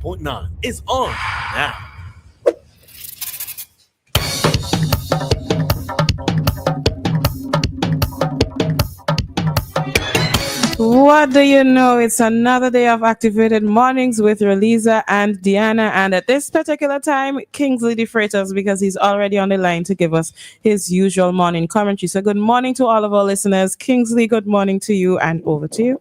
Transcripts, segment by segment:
105.9 is on now. What do you know? It's another day of activated mornings with Roleza and Dianna, and at this particular time, Kingsley DeFreitas, because he's already on the line to give us his usual morning commentary. So good morning to all of our listeners. Kingsley, good morning to you, and over to you.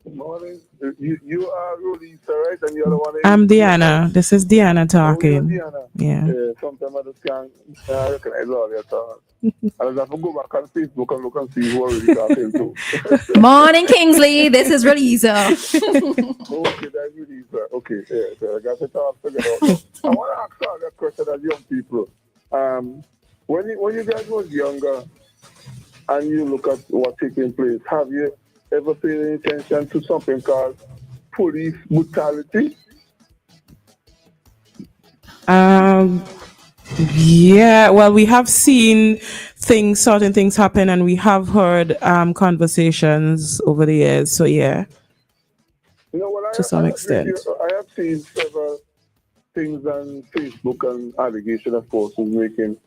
Good morning. You are Roleza, right? And you're the one. I'm Dianna. This is Dianna talking. Oh, Dianna. Yeah. Sometimes I just can't recognize all your thoughts. I just have to go back on Facebook and look and see who I'm really talking to. Morning, Kingsley. This is Roleza. Okay, that's Roleza. Okay, yeah, so I got to talk figured out. I want to ask all that question as young people. When you guys was younger and you look at what's taking place, have you ever paid any attention to something called police brutality? Yeah, well, we have seen certain things happen, and we have heard conversations over the years. So yeah, to some extent. I have seen several things on Facebook and allegations, of course, is making.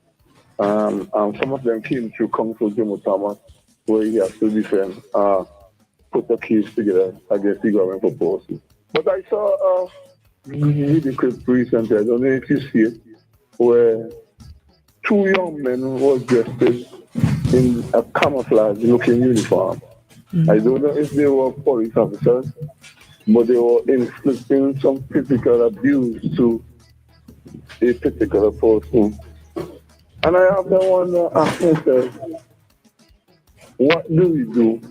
Some of them came through Council Jimmy Thomas, where he has to defend, put a case together against the government proposal. But I saw a video clip recently, I don't know if you see it, where two young men was dressed in a camouflage-looking uniform. Mm-hmm. I don't know if they were police officers, but they were inflicting some physical abuse to a particular person. And I have the one that ask myself, what do we do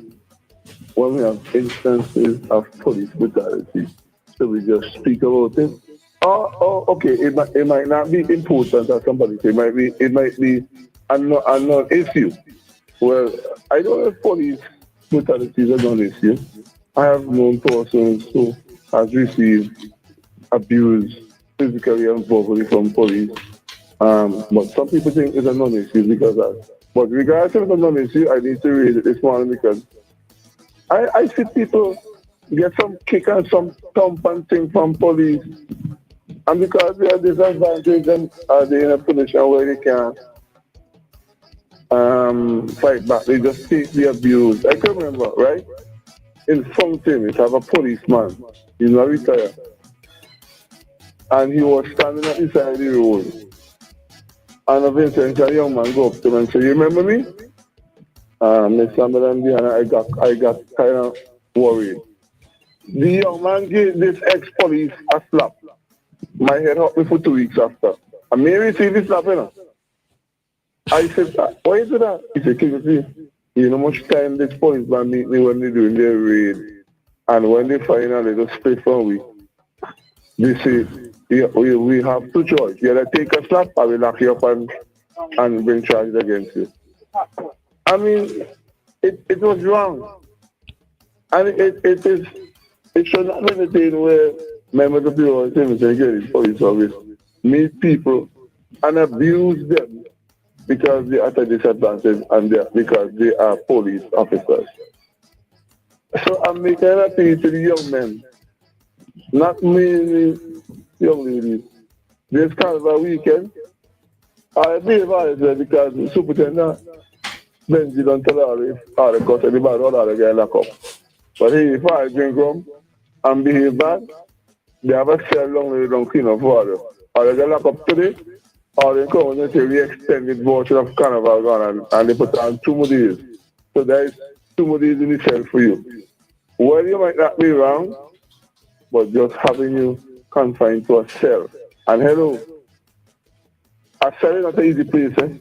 when we have instances of police brutality? So we just speak about it? Okay, it might not be important, as somebody say. It might be a non-issue. Well, I don't know if police brutality is a non-issue. I have known persons who has received abuse physically and verbally from police. But some people think it's a non-issue because of that. But regardless of the non-issue, I need to raise it this morning because I see people get some kick and some thump and thing from police. And because they are disadvantaged and they're in a position where they can't fight back, they just take the abuse. I can remember, right? In Fountain, it have a policeman. He's not retired. And he was standing at the side of the road. And eventually a young man go up to him and say, "You remember me?" Miss Samuel and Dianna, I got kind of worried. The young man gave this ex-police a slap. My head hurt me for 2 weeks after. And me received this slap, you know. I said, "Why is that?" He said, "Kingsley, you know much time this policeman meet me when they doing their raid. And when they find a little space from we, they say, we have two choices. You either take a slap or we lock you up and bring charges against you." I mean, it was wrong. And it should not be the thing where members of the Bureau of Police Service meet people and abuse them because they are at a disadvantage and because they are police officers. So I'm making an appeal to the young men, not mainly young ladies. This Carnival weekend, I believe I is because the superintendent Benji don't tell all the cost anybody all the guy lock up. But if I drink rum and behave bad, they have a cell long they don't clean up water. Or they get locked up today, or they come and say we extended voucher of Carnival gone and they put on 2 more days. So there is 2 more days in the cell for you. Well, you might not be wrong, but just having you confined to a cell. And hello, a cell is not an easy place, eh?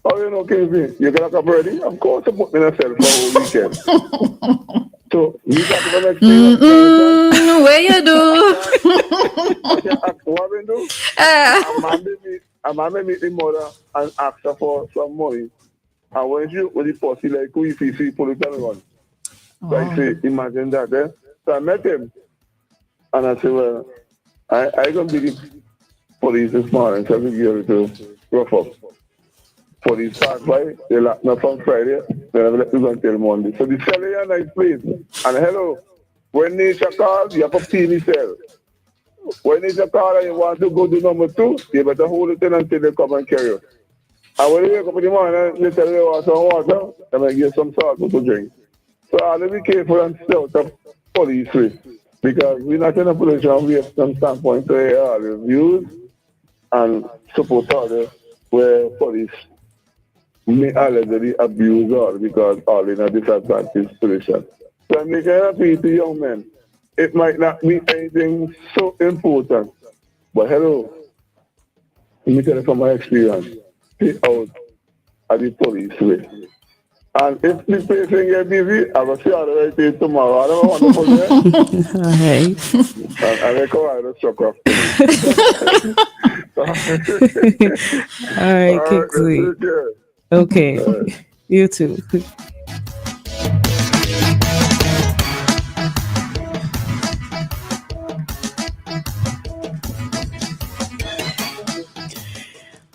Oh, you know, Kingsley, you get up already? Of course, you put me in a cell for a whole weekend. So, you got to the next day. Where you do? What we do? A man meet the mother and ask her for some money. And when the posse like, we see police and run. So I say, imagine that, eh? So I met him. And I said, well, I going to be the police this morning, so I'm going to rough up. Police pass by, they locked me up on Friday, they never let me go until Monday. So the cell is a nice place. And hello, when nature calls, you have to pee in the cell. when it's a car and you want to go to number 2, you better hold it in until they come and carry you. And when you wake up in the morning, they tell you want some water, and they give some salt to drink. So I'll be careful and stay out of police way, because we're not in a position of waste some standpoint to hear all the views and support others where police may allegedly abuse all because all in a disadvantaged position. So I'm making an appeal to young men. It might not be anything so important, but hello, let me tell you from my experience, stay out of the police way. And if this person get busy, I will see how the right day tomorrow. I don't know what to put there. All right. And I come out of the truck All right, Kingsley. Okay. You too.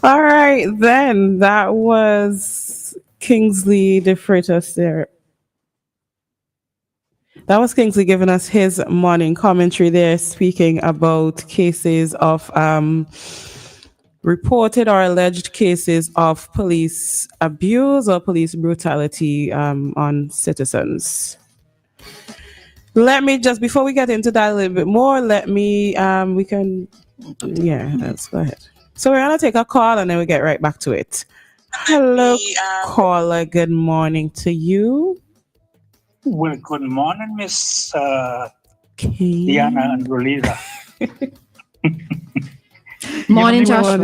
All right, then. That was Kingsley DeFreitas there. That was Kingsley giving us his morning commentary there, speaking about cases of reported or alleged cases of police abuse or police brutality on citizens. Let me just, before we get into that a little bit more, let's go ahead. So we're going to take a call and then we get right back to it. Hello, caller. Good morning to you. Well, good morning, Miss Cain. Dianna and Roleza. Morning, Joshua.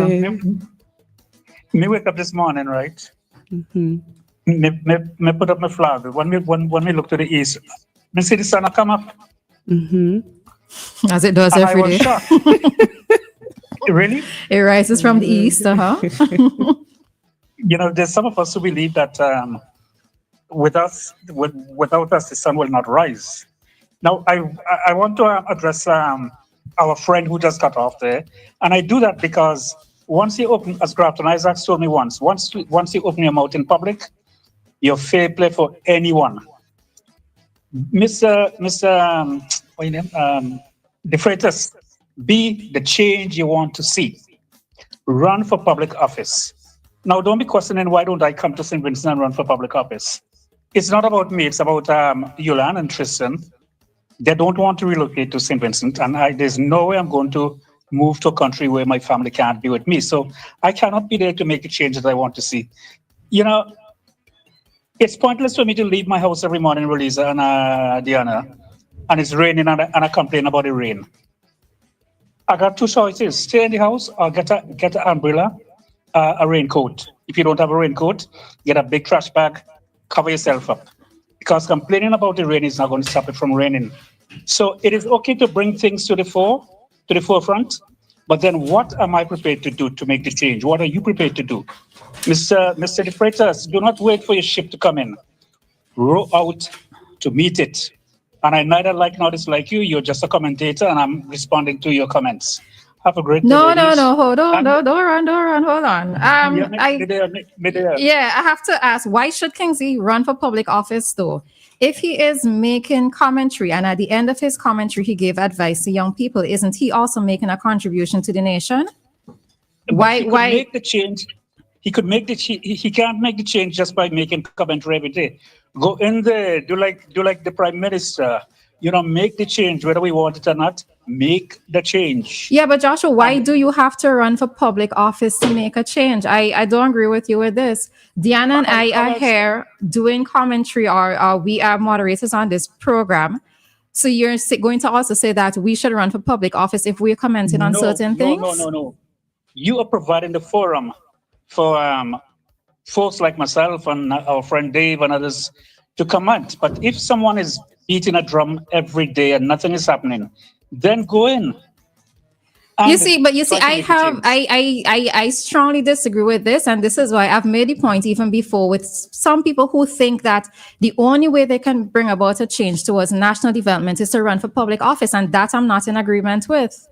Me wake up this morning, right? Mm-hmm. Me put up my flag. When me look to the east, me see the sun come up. Mm-hmm. As it does And every I was day. shocked. Really? It rises from the east, There's some of us who believe that without us, the sun will not rise. Now, I want to address our friend who just got off there, and I do that because once you open, as Grafton Isaac told me once you open your mouth in public, you're fair play for anyone. Mr. What your name? DeFreitas, be the change you want to see. Run for public office. Now, don't be questioning why don't I come to St. Vincent and run for public office. It's not about me. It's about Yulan and Tristan. They don't want to relocate to St. Vincent, and there's no way I'm going to move to a country where my family can't be with me. So I cannot be there to make the changes I want to see. It's pointless for me to leave my house every morning, Roleza and Dianna, and it's raining and I complain about the rain. I got two choices: stay in the house or get an umbrella, a raincoat. If you don't have a raincoat, get a big trash bag, cover yourself up. Because complaining about the rain is not going to stop it from raining. So it is okay to bring things to the forefront, but then what am I prepared to do to make the change? What are you prepared to do? Mr. DeFreitas, do not wait for your ship to come in. Row out to meet it. And I neither like nor dislike you. You're just a commentator, and I'm responding to your comments. Have a great day. No, hold on. Don't run, hold on. I have to ask, why should Kingsley run for public office though? If he is making commentary and at the end of his commentary, he gave advice to young people, isn't he also making a contribution to the nation? Why make the change? He could make the he can't make the change just by making commentary every day. Go in there, do like the Prime Minister, make the change whether we want it or not. Make the change. Yeah, but Joshua, why do you have to run for public office to make a change? I don't agree with you with this. Dianna and I are here doing commentary, or we are moderators on this program. So you're going to also say that we should run for public office if we're commenting on certain things? No. You are providing the forum for folks like myself and our friend Dave and others to comment. But if someone is beating a drum every day and nothing is happening, then go in. You see, I strongly disagree with this, and this is why I've made the point even before with some people who think that the only way they can bring about a change towards national development is to run for public office, and that I'm not in agreement with.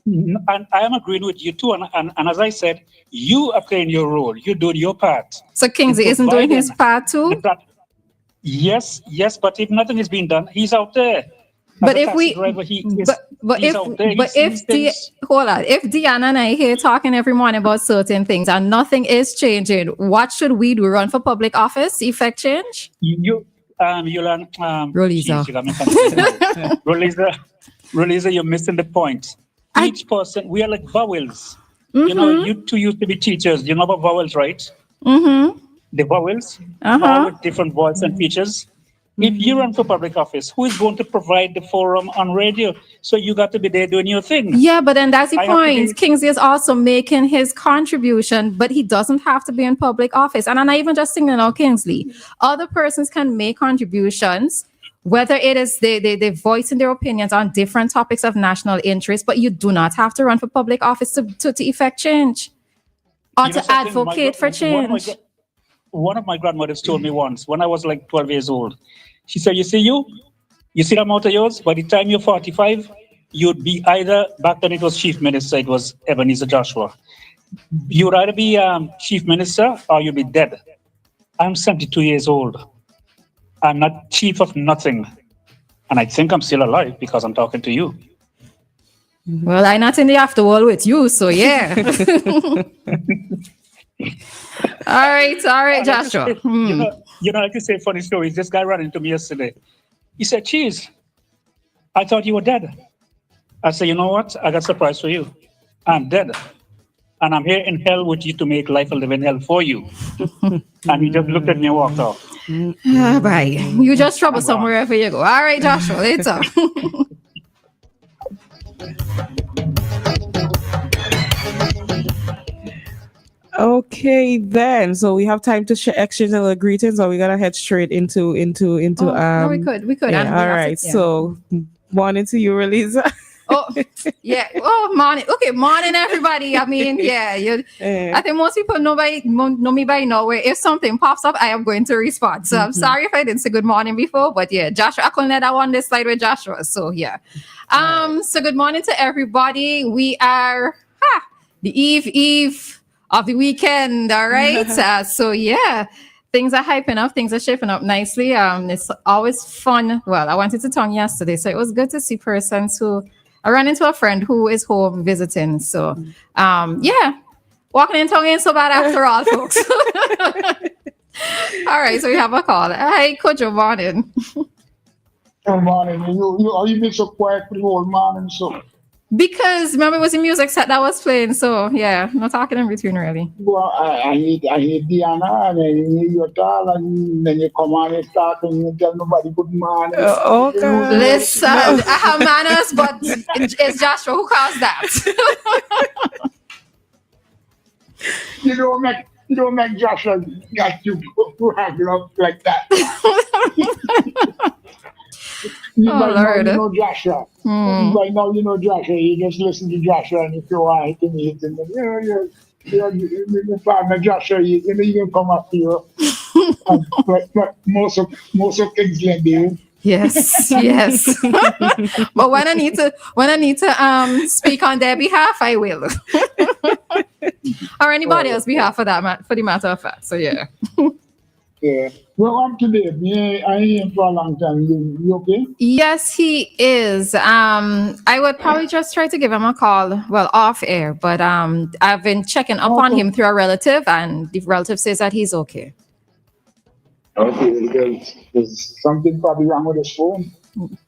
And I am agreeing with you too, and as I said, you are playing your role. You're doing your part. So Kingsley isn't doing his part too? Yes, but if nothing is being done, he's out there. But As a if taxi we, driver, he is, but he's if, out there, but he sees if things. hold on, if Dianna and I here talking every morning about certain things and nothing is changing, what should we do? Run for public office, effect change? You learn, Roleza. geez, you got me confused now. Roleza, you're missing the point. Each person, we are like vowels. You know, you two used to be teachers. You know about vowels, right? Mm-hmm. The vowels, Uh-huh. all with different voice and features. If you run for public office, who is going to provide the forum on radio? So you got to be there doing your thing. Yeah, but then that's the I have to point. be- Kingsley is also making his contribution, but he doesn't have to be in public office. And I'm not even just singling out Kingsley. Other persons can make contributions, whether it is they voicing their opinions on different topics of national interest, but you do not have to run for public office to effect change or You know to something? advocate for change. One of my grandmothers told me once when I was like 12 years old. She said, you see that mouth of yours? By the time you're 45, you'd be either, back then it was chief minister, it was Ebenezer Joshua. You'd either be chief minister or you'd be dead. I'm 72 years old. I'm not chief of nothing. And I think I'm still alive because I'm talking to you. Well, I'm not in the afterworld with you, so yeah. all right, Joshua. You know, I can say funny stories. This guy ran into me yesterday. He said, Cheese, I thought you were dead. I said, you know what? I got a surprise for you. I'm dead. And I'm here in hell with you to make life a living hell for you. And he just looked at me and walked off. Bye. You just trouble somewhere wherever you go. All right, Joshua, later. Okay, then. So we have time to exchange a little greetings, or we gotta head straight into no, we could. Yeah, And all right. So morning to you, Roleza. Oh, yeah. Oh, morning. Okay, morning, everybody. I mean, yeah. I think most people know me by now. Where if something pops up, I am going to respond. So I'm sorry if I didn't say good morning before, but yeah, Joshua, I couldn't let that one this slide with Joshua. So yeah. So good morning to everybody. We are the eve of the weekend. All right. So yeah. Things are hyping up. Things are shaping up nicely. It's always fun. Well, I wanted to tongue yesterday, so it was good to see persons who. I ran into a friend who is home visiting. So, yeah, walking and tongue ain't so bad after all, folks. All right, so we have a call. Hi, Coach, good morning. Good morning. You been so quiet for the whole morning, so. Because remember, it was a music set that was playing. So, yeah, no talking in between, really. Well, I hear Dianna, and then you hear your call, and then you come on and start, and you tell nobody good morning. Okay. Listen, I have manners, but it's Joshua who caused that. You don't make Joshua got you rag up like that. Lord. You know Joshua. Right now, you know Joshua. You just listen to Joshua, and if you want to meet him, your partner Joshua, you can come up here. But most of Kingsley do. Yes. But when I need to speak on their behalf, I will. Or anybody else's behalf for the matter of fact. So yeah. Yeah. Well, I'm today. I ain't for a long time. You okay? Yes, he is. I would probably just try to give him a call, well, off air, but I've been checking up on him through a relative, and the relative says that he's okay. Okay, there's something probably wrong with his phone.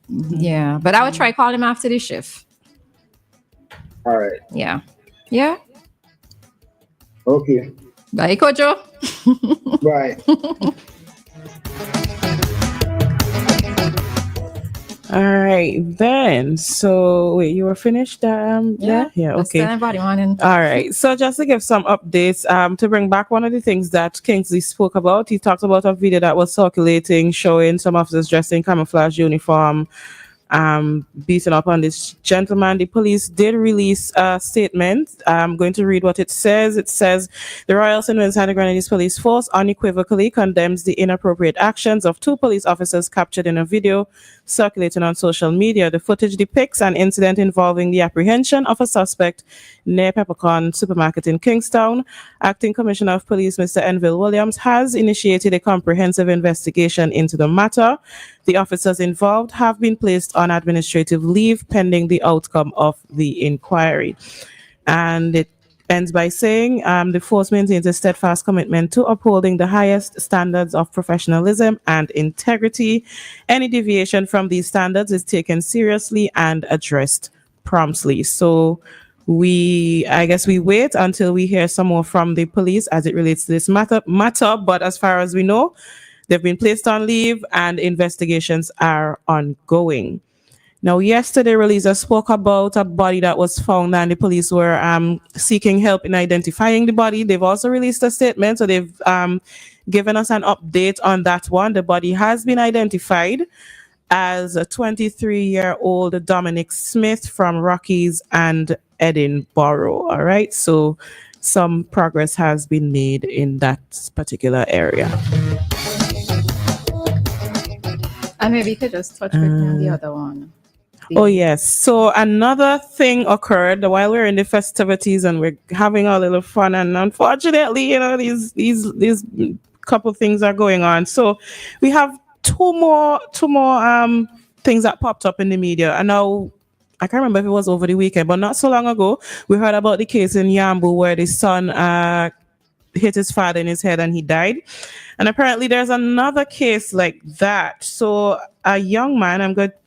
Yeah, but I would try call him after the shift. All right. Yeah. Okay. Bye, Kojo. Bye. All right, then. So wait, you were finished? Yeah. Okay. Everybody morning. All right. So just to give some updates, to bring back one of the things that Kingsley spoke about, he talked about a video that was circulating showing some officers dressed in camouflage uniform, beating up on this gentleman. The police did release a statement. I'm going to read what it says. It says, the Royal St. Vincent and the Grenadines Police Force unequivocally condemns the inappropriate actions of two police officers captured in a video circulating on social media. The footage depicts an incident involving the apprehension of a suspect near Peppercorn Supermarket in Kingstown. Acting Commissioner of Police, Mr. Enville Williams, has initiated a comprehensive investigation into the matter. The officers involved have been placed on administrative leave pending the outcome of the inquiry. And it ends by saying the force maintains a steadfast commitment to upholding the highest standards of professionalism and integrity. Any deviation from these standards is taken seriously and addressed promptly. So I guess we wait until we hear some more from the police as it relates to this matter. But as far as we know, they've been placed on leave and investigations are ongoing. Now, yesterday, Roleza spoke about a body that was found and the police were seeking help in identifying the body. They've also released a statement, so they've given us an update on that one. The body has been identified as a 23-year-old Dominic Smith from Rockies and Edinburgh. All right, so some progress has been made in that particular area. And maybe you could just touch with me on the other one. Oh, yes. So another thing occurred while we're in the festivities and we're having a little fun. And unfortunately, these couple things are going on. So we have two more things that popped up in the media. And now I can't remember if it was over the weekend, but not so long ago, we heard about the case in Yambu where the son hit his father in his head and he died. And apparently there's another case like that. So a young man,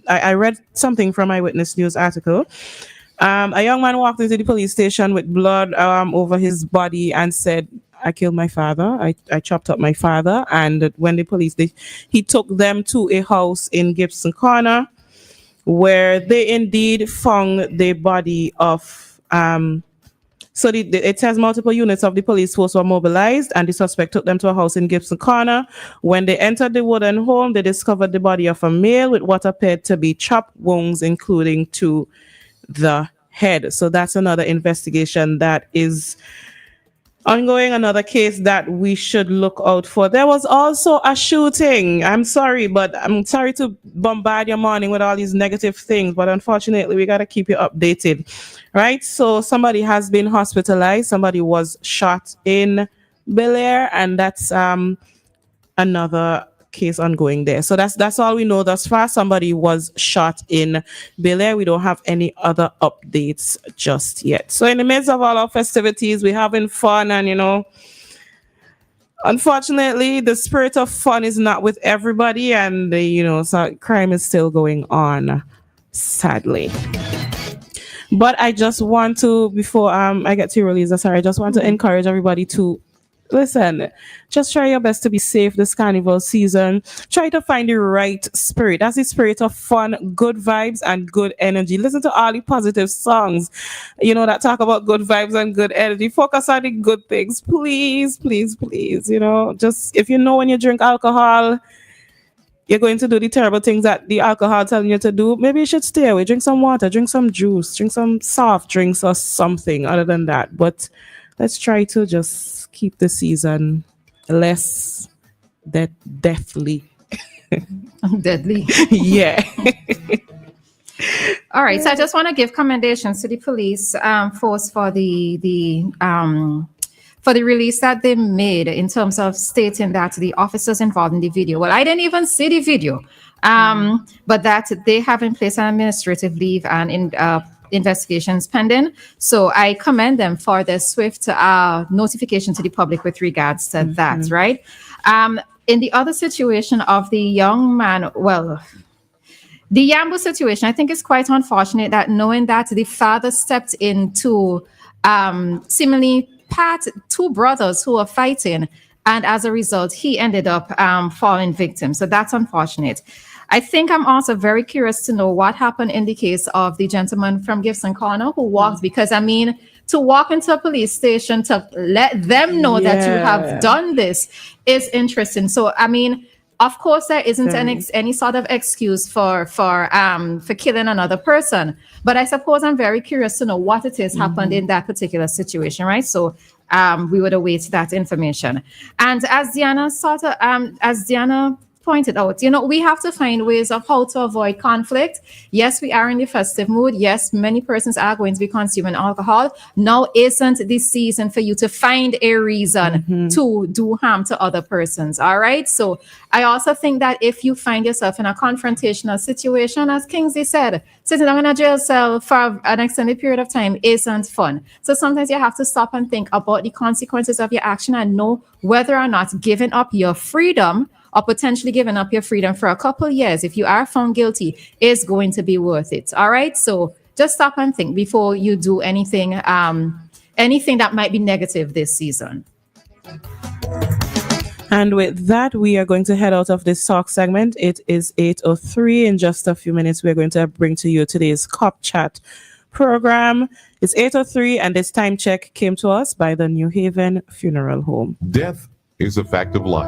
I read something from my Witness News article. A young man walked into the police station with blood over his body and said, I killed my father. I chopped up my father. And when the police, he took them to a house in Gibson Corner where they indeed found the body of So it says multiple units of the police force were mobilized and the suspect took them to a house in Gibson Corner. When they entered the wooden home, they discovered the body of a male with what appeared to be chop wounds, including to the head. So that's another investigation that is ongoing, another case that we should look out for. There was also a shooting. I'm sorry to bombard your morning with all these negative things, but unfortunately, we got to keep you updated, right? So somebody has been hospitalized. Somebody was shot in Bel Air, and that's another case ongoing there. So that's all we know thus far. Somebody was shot in Bel Air. We don't have any other updates just yet. So in the midst of all our festivities, we're having fun, and unfortunately, the spirit of fun is not with everybody, and so crime is still going on, sadly. But I just want to, before I get to Roleza, I just want to encourage everybody to listen, just try your best to be safe this carnival season. Try to find the right spirit. That's the spirit of fun, good vibes, and good energy. Listen to all the positive songs, that talk about good vibes and good energy. Focus on the good things. Please, please, please. Just if when you drink alcohol, you're going to do the terrible things that the alcohol telling you to do, maybe you should stay away. Drink some water, drink some juice, drink some soft drinks or something other than that. But let's try to just keep the season less deathly. Deadly. Yeah. All right. So I just want to give commendations to the police force for the release that they made in terms of stating that the officers involved in the video. Well, I didn't even see the video, but that they have in place an administrative leave and investigations pending. So I commend them for their swift notification to the public with regards to that, right? In the other situation of the young man, the Yambu situation, I think it's quite unfortunate that knowing that the father stepped in to seemingly pat two brothers who were fighting, and as a result, he ended up falling victim. So that's unfortunate. I think I'm also very curious to know what happened in the case of the gentleman from Gibson Corner who walked, because to walk into a police station to let them know that you have done this is interesting. So, of course, there isn't any sort of excuse for killing another person. But I suppose I'm very curious to know what it is happened in that particular situation, right? So we would await that information. And as Dianna pointed out, we have to find ways of how to avoid conflict. Yes, we are in the festive mood. Yes, many persons are going to be consuming alcohol. Now isn't the season for you to find a reason to do harm to other persons. All right. So I also think that if you find yourself in a confrontational situation, as Kingsley said, sitting down in a jail cell for an extended period of time isn't fun. So sometimes you have to stop and think about the consequences of your action and know whether or not giving up your freedom or potentially giving up your freedom for a couple years, if you are found guilty, is going to be worth it. All right. So just stop and think before you do anything that might be negative this season. And with that, we are going to head out of this talk segment. It is 8:03. In just a few minutes, we're going to bring to you today's Cop Chat program. It's 8:03, and this time check came to us by the New Haven Funeral Home. Death is a fact of life.